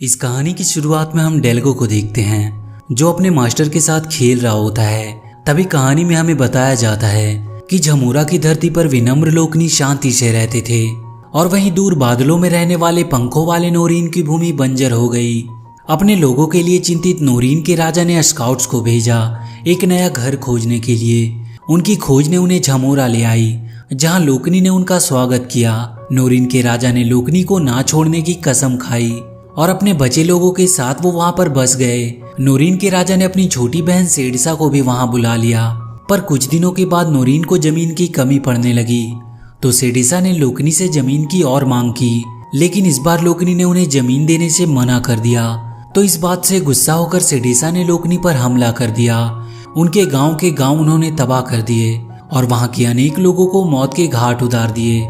इस कहानी की शुरुआत में हम डेल्गो को देखते हैं जो अपने मास्टर के साथ खेल रहा होता है। तभी कहानी में हमें बताया जाता है कि झमोरा की धरती पर विनम्र लोकनी शांति से रहते थे और वहीं दूर बादलों में रहने वाले पंखों वाले नोरीन की भूमि बंजर हो गई। अपने लोगों के लिए चिंतित नोरीन के राजा ने स्काउट्स को भेजा एक नया घर खोजने के लिए। उनकी खोज ने उन्हें झमोरा ले आई जहां लोकनी ने उनका स्वागत किया। नोरीन के राजा ने लोकनी को ना छोड़ने की कसम खाई और अपने बचे लोगों के साथ वो वहां पर बस गए। नोरीन के राजा ने अपनी छोटी बहन सेडिसा को भी वहां बुला लिया। पर कुछ दिनों के बाद नोरीन को जमीन की कमी पड़ने लगी तो सेडिसा ने लोकनी से जमीन की और मांग की, लेकिन इस बार लोकनी ने उन्हें जमीन देने से मना कर दिया। तो इस बात से गुस्सा होकर सेडिसा ने लोकनी पर हमला कर दिया। उनके गांव उन्होंने तबाह कर दिए और वहां के अनेक लोगों को मौत के घाट उतार दिए।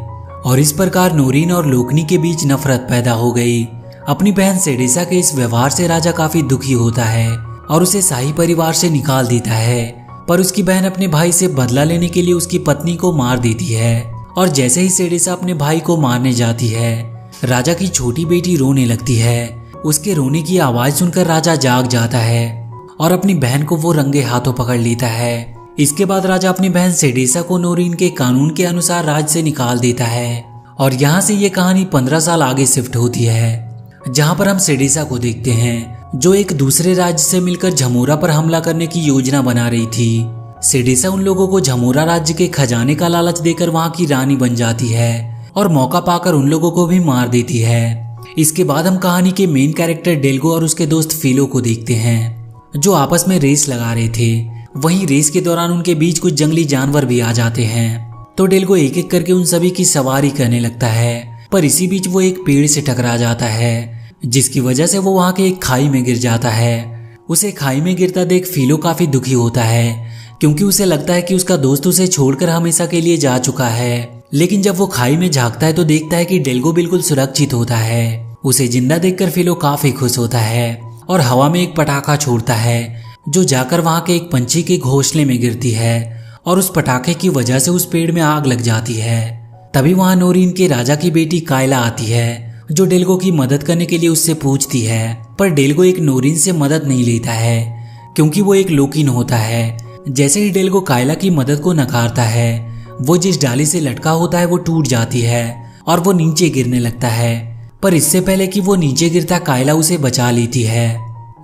और इस प्रकार नोरीन और लोकनी के बीच नफरत पैदा हो गई। अपनी बहन सेडिसा के इस व्यवहार से राजा काफी दुखी होता है और उसे शाही परिवार से निकाल देता है। पर उसकी बहन अपने भाई से बदला लेने के लिए उसकी पत्नी को मार देती है। और जैसे ही सेडिसा अपने भाई को मारने जाती है, राजा की छोटी बेटी रोने लगती है। उसके रोने की आवाज सुनकर राजा जाग जाता है और अपनी बहन को वो रंगे हाथों पकड़ लेता है। इसके बाद राजा अपनी बहन सेडिसा को नोरीन के कानून के अनुसार राज्य से निकाल देता है। और यहाँ से ये कहानी 15 साल आगे शिफ्ट होती है जहाँ पर हम सेडिसा को देखते हैं जो एक दूसरे राज्य से मिलकर झमोरा पर हमला करने की योजना बना रही थी। सेडिसा उन लोगों को झमोरा राज्य के खजाने का लालच देकर वहाँ की रानी बन जाती है और मौका पाकर उन लोगों को भी मार देती है। इसके बाद हम कहानी के मेन कैरेक्टर डेल्गो और उसके दोस्त फिलो को देखते हैं जो आपस में रेस लगा रहे थे। वहीं रेस के दौरान उनके बीच कुछ जंगली जानवर भी आ जाते हैं तो डेल्गो एक एक करके उन सभी की सवारी करने लगता है। पर इसी बीच वो एक पेड़ से टकरा जाता है जिसकी वजह से वो वहां के एक खाई में गिर जाता है। उसे खाई में गिरता देख फिलो काफी दुखी होता है क्योंकि उसे लगता है कि उसका दोस्त उसे छोड़कर हमेशा के लिए जा चुका है। लेकिन जब वो खाई में झांकता है तो देखता है कि डेल्गो बिल्कुल सुरक्षित होता है। उसे जिंदा देखकर फिलो काफी खुश होता है और हवा में एक पटाखा छोड़ता है जो जाकर वहां के एक पंछी के घोंसले में गिरती है और उस पटाखे की वजह से उस पेड़ में आग लग जाती है। तभी वहां नोरीन के राजा की बेटी कायला आती है जो डेल्गो की मदद करने के लिए उससे पूछती है। पर डेल्गो एक नोरीन से मदद नहीं लेता है क्योंकि वो एक लोकीन होता है। जैसे ही डेल्गो कायला की मदद को नकारता है, वो जिस डाली से लटका होता है वो टूट जाती है और वो नीचे गिरने लगता है। पर इससे पहले कि वो नीचे गिरता, कायला उसे बचा लेती है।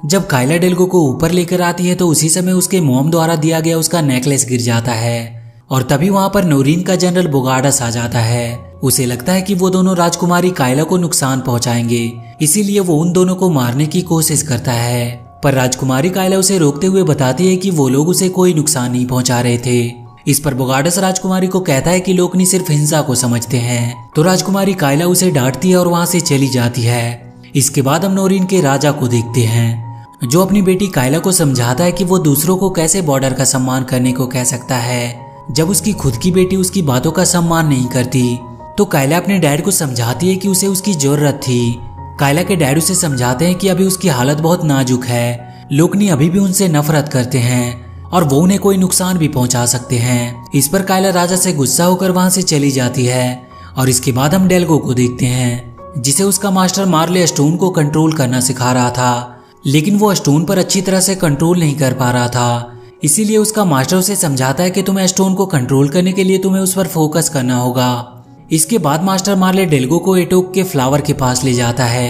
जब कायला डेल्गो को ऊपर लेकर आती है तो उसी समय उसके मॉम द्वारा दिया गया उसका नेकलेस गिर जाता है और तभी वहां पर नोरीन का जनरल बोगाडस आ जाता है। उसे लगता है कि वो दोनों राजकुमारी कायला को नुकसान पहुंचाएंगे, इसीलिए वो उन दोनों को मारने की कोशिश करता है। पर राजकुमारी कायला उसे रोकते हुए बताती है कि वो लोग उसे कोई नुकसान नहीं पहुंचा रहे थे। इस पर बोगाडस राजकुमारी को कहता है कि लोकनी सिर्फ हिंसा को समझते हैं। तो राजकुमारी कायला उसे डांटती है और वहां से चली जाती है। इसके बाद हम नोरीन के राजा को देखते हैं जो अपनी बेटी कायला को समझाता है कि वो दूसरों को कैसे बॉर्डर का सम्मान करने को कह सकता है जब उसकी खुद की बेटी उसकी बातों का सम्मान नहीं करती। तो कायला अपने डैड को समझाती है कि उसे उसकी जरूरत थी। कायला के डैड उसे समझाते हैं कि अभी उसकी हालत बहुत नाजुक है, लोकनी अभी भी उनसे नफरत करते हैं और वो उन्हें कोई नुकसान भी पहुंचा सकते हैं। इस पर कायला राजा से गुस्सा होकर वहां से चली जाती है। और इसके बाद हम डेल्गो को देखते हैं जिसे उसका मास्टर मार्ले स्टोन को कंट्रोल करना सिखा रहा था, लेकिन वो स्टोन पर अच्छी तरह से कंट्रोल नहीं कर पा रहा था। इसीलिए उसका मास्टर उसे समझाता है कि तुम्हें स्टोन को कंट्रोल करने के लिए तुम्हें उस पर फोकस करना होगा। इसके बाद मास्टर मार्ले डेल्गो को एटोक के फ्लावर के पास ले जाता है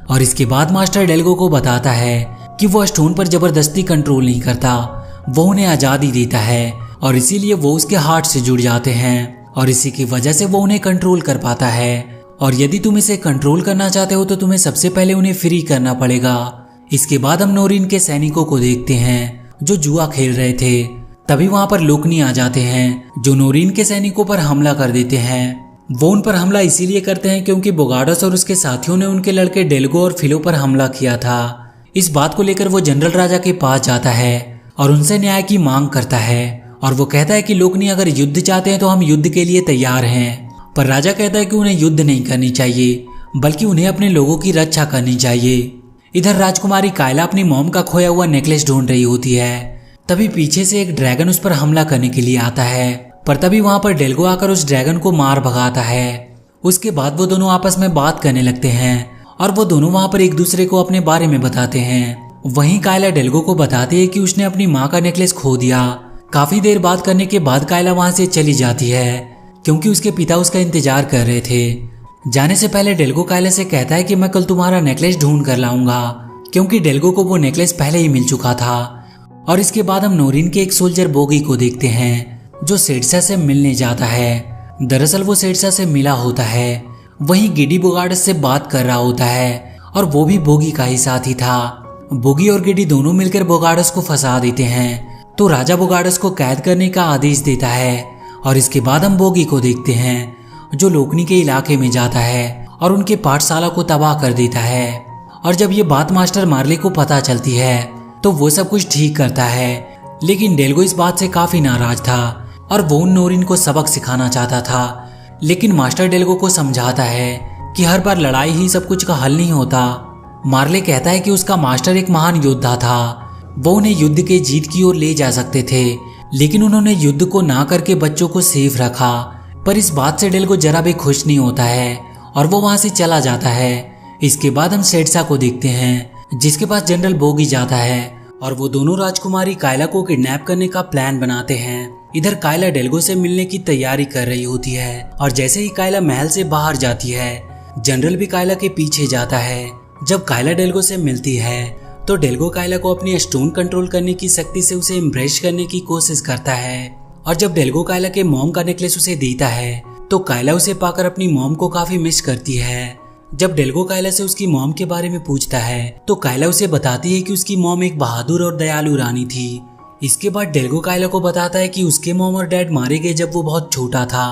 और इसके बाद मास्टर डेल्गो को बताता है कि वो स्टोन पर जबरदस्ती कंट्रोल नहीं करता, वो उन्हें आजादी देता है और इसीलिए वो उसके हार्ट से जुड़ जाते हैं और इसी की वजह से वो उन्हें कंट्रोल कर पाता है। और यदि तुम इसे कंट्रोल करना चाहते हो तो तुम्हें सबसे पहले उन्हें फ्री करना पड़ेगा। इसके बाद हम नोरीन के सैनिकों को देखते हैं जो जुआ खेल रहे थे। तभी वहां पर लोकनी आ जाते हैं जो नोरीन के सैनिकों पर हमला कर देते हैं। वो उन पर हमला इसीलिए करते हैं क्योंकि बोगाडस और उसके साथियों ने उनके लड़के डेल्गो और फिलो पर हमला किया था। इस बात को लेकर वो जनरल राजा के पास जाता है और उनसे न्याय की मांग करता है और वो कहता है कि लोकनी अगर युद्ध चाहते हैं तो हम युद्ध के लिए तैयार हैं। पर राजा कहता है कि उन्हें युद्ध नहीं करनी चाहिए बल्कि उन्हें अपने लोगों की रक्षा करनी चाहिए। इधर राजकुमारी कायला अपनी मॉम का खोया हुआ नेकलेस ढूंढ रही होती है। तभी पीछे से एक ड्रैगन उस पर हमला करने के लिए आता है, पर तभी वहां पर डेल्गो आकर उस ड्रैगन को मार भगाता है। उसके बाद वो दोनों आपस में बात करने लगते हैं और वो दोनों वहाँ पर एक दूसरे को अपने बारे में बताते हैं। वहीं कायला डेल्गो को बताती है कि उसने अपनी माँ का नेकलेस खो दिया। काफी देर बात करने के बाद कायला वहाँ से चली जाती है क्योंकि उसके पिता उसका इंतजार कर रहे थे। जाने से पहले डेल्गो कायला से कहता है कि मैं कल तुम्हारा नेकलेस ढूंढ कर लाऊंगा, क्योंकि डेल्गो को वो नेकलेस पहले ही मिल चुका था। और इसके बाद हम नोरिन के एक सोल्जर बोगी को देखते हैं जो सेड्सा से मिलने जाता है। दरअसल वो सेड्सा से मिला होता है, वहीं गिडी बोगार्डस से बात कर रहा होता है और वो भी बोगी का ही साथी था। बोगी और गिडी दोनों मिलकर बोगार्डस को फंसा देते हैं, तो राजा बोगार्डस को कैद करने का आदेश देता है। और इसके बाद हम बोगी को देखते हैं जो लोकनी के इलाके में जाता है और उनके पाठशाला को तबाह कर देता है। और जब ये बात मास्टर मार्ले को पता चलती है तो वो सब कुछ ठीक करता है, लेकिन डेल्गो इस बात से काफी नाराज था और वो उन नोरिन को सबक सिखाना चाहता था। लेकिन मास्टर डेल्गो को समझाता है कि हर बार लड़ाई ही सब कुछ का हल नहीं होता। मार्ले कहता है कि उसका मास्टर एक महान योद्धा था, वो उन्हें युद्ध के जीत की ओर ले जा सकते थे, लेकिन उन्होंने युद्ध को ना करके बच्चों को सेफ रखा। पर इस बात से डेल्गो जरा भी खुश नहीं होता है और वो वहां से चला जाता है। इसके बाद हम सेड्सा को देखते हैं जिसके पास जनरल बोगी जाता है और वो दोनों राजकुमारी कायला को किडनैप करने का प्लान बनाते हैं। इधर कायला डेल्गो से मिलने की तैयारी कर रही होती है और जैसे ही कायला महल से बाहर जाती है जनरल भी कायला के पीछे जाता है। जब कायला डेल्गो से मिलती है तो डेल्गो कायला को अपनी स्टोन कंट्रोल करने की शक्ति से उसे इम्प्रेस करने की कोशिश करता है। और जब डेल्गो कायला के मॉम का नेकलेस उसे देता है तो कायला उसे पाकर अपनी मॉम को काफी मिस करती है। जब डेल्गो कायला से उसकी मॉम के बारे में पूछता है तो कायला उसे बताती है कि उसकी मॉम एक बहादुर और दयालु रानी थी। इसके बाद डेल्गो कायला को बताता है कि उसके मॉम और डैड मारे गए जब वो बहुत छोटा था।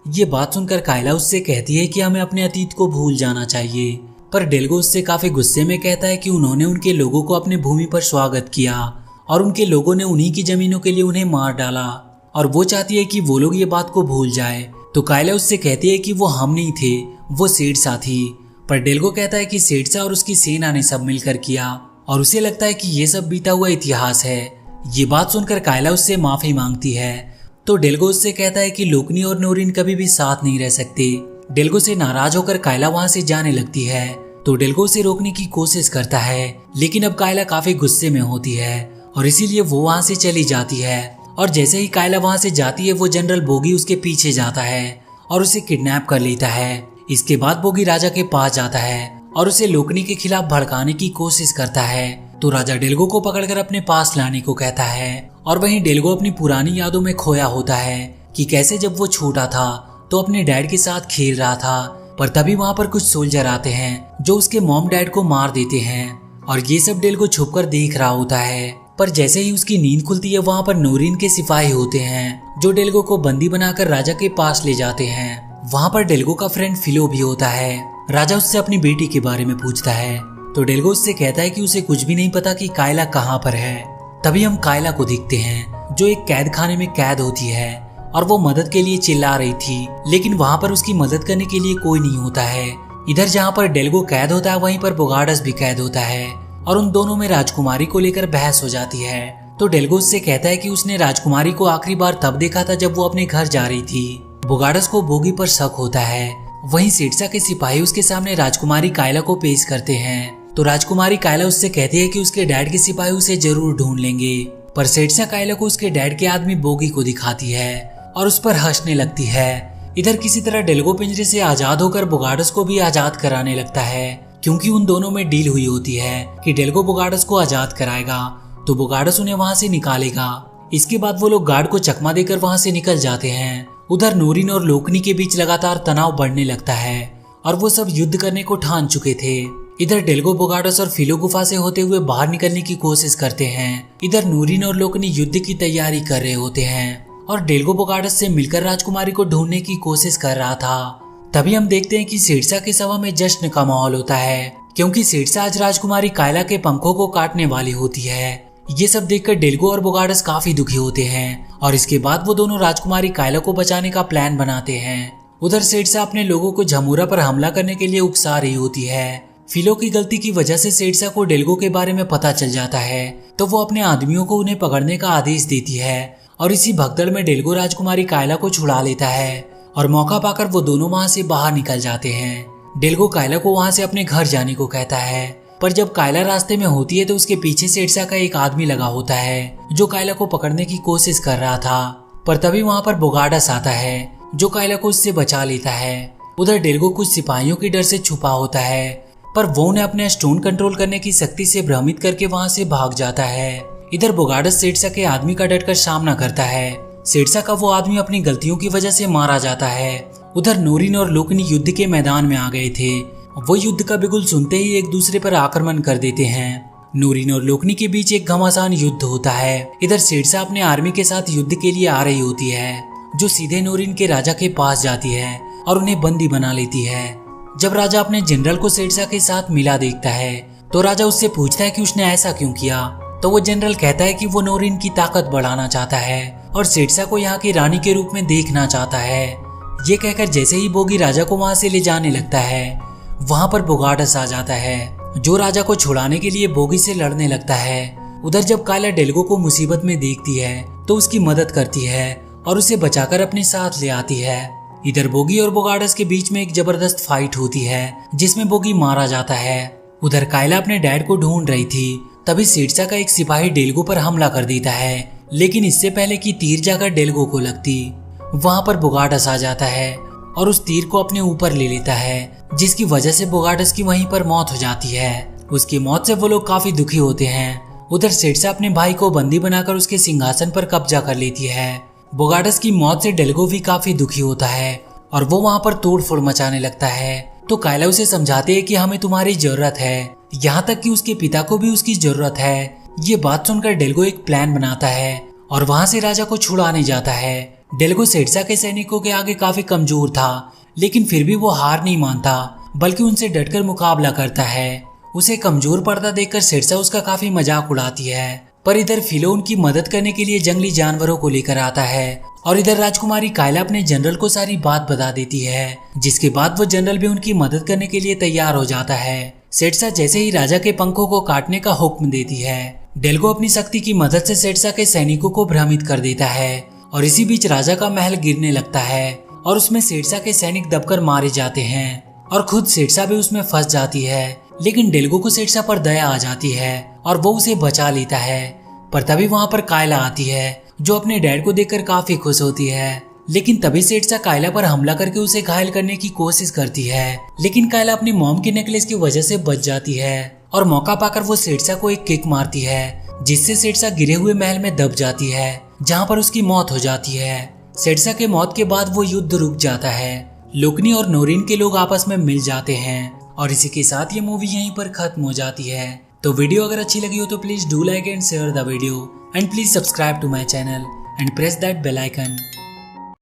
ये बात सुनकर कायला उससे कहती है कि हमें अपने अतीत को भूल जाना चाहिए, पर डेल्गो उससे काफी गुस्से में कहता है कि उन्होंने उनके लोगों को अपने भूमि पर स्वागत किया और उनके लोगों ने उन्हीं की जमीनों के लिए उन्हें मार डाला और वो चाहती है कि वो लोग ये बात को भूल जाए। तो कायला उससे कहती है कि वो हम नहीं थे, वो सेड्सा थी। पर डेल्गो कहता है कि सेड्सा और उसकी सेना ने सब मिलकर किया और उसे लगता है कि ये सब बीता हुआ इतिहास है। ये बात सुनकर कायला उससे माफी मांगती है तो डेल्गो उससे कहता है कि लोकनी और नोरिन कभी भी साथ नहीं रह सकते। डेल्गो से नाराज होकर कायला वहां से जाने लगती है तो डेल्गो उसे रोकने की कोशिश करता है, लेकिन अब कायला काफी गुस्से में होती है और इसीलिए वो वहां से चली जाती है। और जैसे ही कायला वहां से जाती है वो जनरल बोगी उसके पीछे जाता है और उसे किडनैप कर लेता है। इसके बाद बोगी राजा के पास जाता है और उसे लोकनी के खिलाफ भड़काने की कोशिश करता है। तो राजा डेल्गो को पकड़कर अपने पास लाने को कहता है और वहीं डेल्गो अपनी पुरानी यादों में खोया होता है कि कैसे जब वो छोटा था तो अपने डैड के साथ खेल रहा था। पर तभी वहां पर कुछ सोल्जर आते हैं जो उसके मॉम डैड को मार देते हैं और ये सब डेल्गो छुपकर देख रहा होता है। पर जैसे ही उसकी नींद खुलती है वहां पर नोरिन के सिपाही होते हैं जो डेल्गो को बंदी बनाकर राजा के पास ले जाते हैं। वहां पर डेल्गो का फ्रेंड फिलो भी होता है। राजा उससे अपनी बेटी के बारे में पूछता है तो डेल्गो उससे कहता है कि उसे कुछ भी नहीं पता कि कायला कहाँ पर है। तभी हम कायला को देखते हैं जो एक कैद खाने में कैद होती है और वो मदद के लिए चिल्ला रही थी, लेकिन वहां पर उसकी मदद करने के लिए कोई नहीं होता है। इधर जहाँ पर डेल्गो कैद होता है वहीं पर बोगार्डस भी कैद होता है और उन दोनों में राजकुमारी को लेकर बहस हो जाती है। तो डेल्गो उससे कहता है कि उसने राजकुमारी को आखिरी बार तब देखा था जब वो अपने घर जा रही थी। बोगार्डस को बोगी पर शक होता है। वहीं सेड्सा के सिपाही उसके सामने राजकुमारी कायला को पेश करते हैं तो राजकुमारी कायला उससे कहती है कि उसके डैड के सिपाही उसे जरूर ढूंढ लेंगे। पर सेड्सा कायला को उसके डैड के आदमी बोगी को दिखाती है और उस पर हंसने लगती है। इधर किसी तरह डेल्गो पिंजरे से आजाद होकर बोगार्डस को भी आजाद कराने लगता है, क्योंकि उन दोनों में डील हुई होती है कि डेल्गो बोगार्डस को आजाद कराएगा तो बोगार्डस उन्हें वहां से निकालेगा। इसके बाद वो लोग गार्ड को चकमा देकर वहां से निकल जाते हैं। उधर नोरिन और लोकनी के बीच लगातार तनाव बढ़ने लगता है और वो सब युद्ध करने को ठान चुके थे। इधर डेल्गो बोगार्डस और फिलो गुफा से होते हुए बाहर निकलने की कोशिश करते हैं। इधर नोरिन और लोकनी युद्ध की तैयारी कर रहे होते हैं और डेल्गो बोगार्डस से मिलकर राजकुमारी को ढूंढने की कोशिश कर रहा था। तभी हम देखते हैं कि सेड्सा के सभा में जश्न का माहौल होता है, क्योंकि सेड्सा आज राजकुमारी कायला के पंखों को काटने वाली होती है। ये सब देखकर डेल्गो और बोगार्डस काफी दुखी होते हैं और इसके बाद वो दोनों राजकुमारी कायला को बचाने का प्लान बनाते हैं। उधर सेड्सा अपने लोगों को झमूरा पर हमला करने के लिए उकसा रही होती है। फिलो की गलती की वजह से सेड्सा को डेल्गो के बारे में पता चल जाता है तो वो अपने आदमियों को उन्हें पकड़ने का आदेश देती है और इसी भगदड़ में डेल्गो राजकुमारी कायला को छुड़ा लेता है और मौका पाकर वो दोनों वहां से बाहर निकल जाते हैं। डेल्गो कायला को वहां से अपने घर जाने को कहता है, पर जब कायला रास्ते में होती है तो उसके पीछे सेड्सा का एक आदमी लगा होता है जो कायला को पकड़ने की कोशिश कर रहा था। पर तभी वहां पर बोगाडस आता है जो कायला को उससे बचा लेता है। उधर डेल्गो कुछ सिपाहियों के डर से छुपा होता है, पर वो उन्हें अपने स्टोन कंट्रोल करने की शक्ति से भ्रमित करके वहां से भाग जाता है। इधर बोगाडस सेड्सा के आदमी का डटकर सामना करता है। सेड्सा का वो आदमी अपनी गलतियों की वजह से मारा जाता है। उधर नोरिन और लोकनी युद्ध के मैदान में आ गए थे। वो युद्ध का बिगुल सुनते ही एक दूसरे पर आक्रमण कर देते हैं। नोरिन और लोकनी के बीच एक घमासान युद्ध होता है। इधर सेड्सा अपने आर्मी के साथ युद्ध के लिए आ रही होती है, जो सीधे नोरिन के राजा के पास जाती है और उन्हें बंदी बना लेती है। जब राजा अपने जनरल को सेड्सा के साथ मिला देखता है तो राजा उससे पूछता है कि उसने ऐसा क्यों किया। तो वो जनरल कहता है कि वो नोरिन की ताकत बढ़ाना चाहता है और सेड्सा को यहाँ की रानी के रूप में देखना चाहता है। ये कहकर जैसे ही बोगी राजा को वहां से ले जाने लगता है, वहां पर बोगाडस आ जाता है जो राजा को छुड़ाने के लिए बोगी से लड़ने लगता है। उधर जब कायला डेल्गो को मुसीबत में देखती है तो उसकी मदद करती है और उसे बचाकर अपने साथ ले आती है। इधर बोगी और बोगाडस के बीच में एक जबरदस्त फाइट होती है जिसमें बोगी मारा जाता है। उधर कायला अपने डैड को ढूंढ रही थी, तभी सेड्सा का एक सिपाही डेल्गो पर हमला कर देता है, लेकिन इससे पहले कि तीर जाकर डेल्गो को लगती, वहां पर बोगाडस आ जाता है और उस तीर को अपने ऊपर ले लेता है, जिसकी वजह से बोगाडस की वहीं पर मौत हो जाती है। उसकी मौत से वो लोग काफी दुखी होते हैं। उधर सेड्सा अपने भाई को बंदी बनाकर उसके सिंहासन पर कब्जा कर लेती है। बोगाडस की मौत से डेल्गो भी काफी दुखी होता है और वो वहां पर तोड़फोड़ मचाने लगता है। तो कायला उसे समझाते है कि हमें तुम्हारी जरूरत है, यहाँ तक कि उसके पिता को भी उसकी जरूरत है। ये बात सुनकर डेल्गो एक प्लान बनाता है और वहां से राजा को छुड़ाने जाता है। डेल्गो सेड्सा के सैनिकों के आगे काफी कमजोर था, लेकिन फिर भी वो हार नहीं मानता, बल्कि उनसे डटकर मुकाबला करता है। उसे कमजोर पड़ता देखकर सेड्सा उसका काफी मजाक उड़ाती है। पर इधर फिलो उनकी मदद करने के लिए जंगली जानवरों को लेकर आता है और इधर राजकुमारी कायला अपने जनरल को सारी बात बता देती है, जिसके बाद वो जनरल भी उनकी मदद करने के लिए तैयार हो जाता है। सेड्सा जैसे ही राजा के पंखों को काटने का हुक्म देती है, डेल्गो अपनी शक्ति की मदद से सेड्सा के सैनिकों को भ्रमित कर देता है और इसी बीच राजा का महल गिरने लगता है और उसमें सेड्सा के सैनिक दबकर मारे जाते हैं और खुद सेड्सा भी उसमें फंस जाती है। लेकिन डेल्गो को सेड्सा पर दया आ जाती है और वो उसे बचा लेता है। पर तभी वहां पर कायला आती है जो अपने डैड को देखकर काफी खुश होती है। लेकिन तभी सेड्सा कायला पर हमला करके उसे घायल करने की कोशिश करती है, लेकिन कायला अपनी मॉम के नेकलेस की वजह से बच जाती है और मौका पाकर वो सेड्सा को एक किक मारती है, जिससे सेड्सा गिरे हुए महल में दब जाती है, जहाँ पर उसकी मौत हो जाती है। सेड्सा के मौत के बाद वो युद्ध रुक जाता है। लोकनी और नोरिन के लोग आपस में मिल जाते हैं और इसी के साथ ये मूवी यहीं पर खत्म हो जाती है। तो वीडियो अगर अच्छी लगी हो तो please do like and share the video and please subscribe to my channel and press that bell icon.